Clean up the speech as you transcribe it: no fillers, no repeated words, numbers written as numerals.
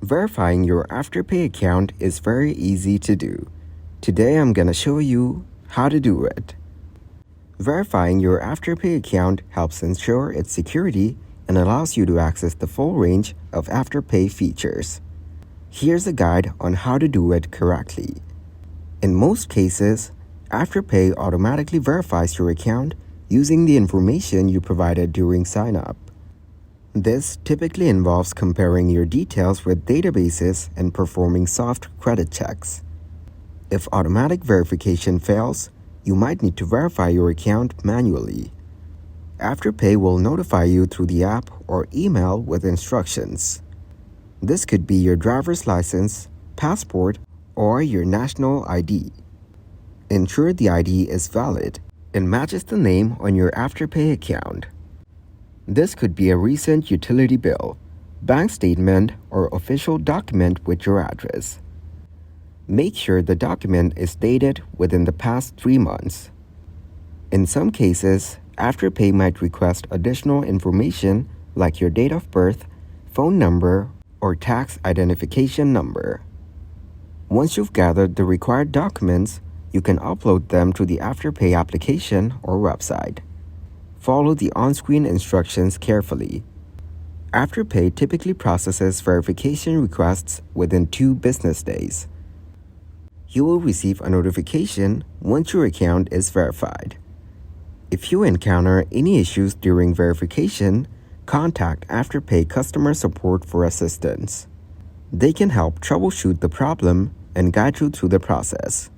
Verifying your Afterpay account is very easy to do. Today I'm gonna show you how to do it. Verifying your Afterpay account helps ensure its security and allows you to access the full range of Afterpay features. Here's a guide on how to do it correctly. In most cases, Afterpay automatically verifies your account using the information you provided during sign-up. This typically involves comparing your details with databases and performing soft credit checks. If automatic verification fails, you might need to verify your account manually. Afterpay will notify you through the app or email with instructions. This could be your driver's license, passport, or your national ID. Ensure the ID is valid and matches the name on your Afterpay account. This could be a recent utility bill, bank statement, or official document with your address. Make sure the document is dated within the past 3 months. In some cases, Afterpay might request additional information like your date of birth, phone number, or tax identification number. Once you've gathered the required documents, you can upload them to the Afterpay application or website. Follow the on-screen instructions carefully. Afterpay typically processes verification requests within 2 business days. You will receive a notification once your account is verified. If you encounter any issues during verification, contact Afterpay customer support for assistance. They can help troubleshoot the problem and guide you through the process.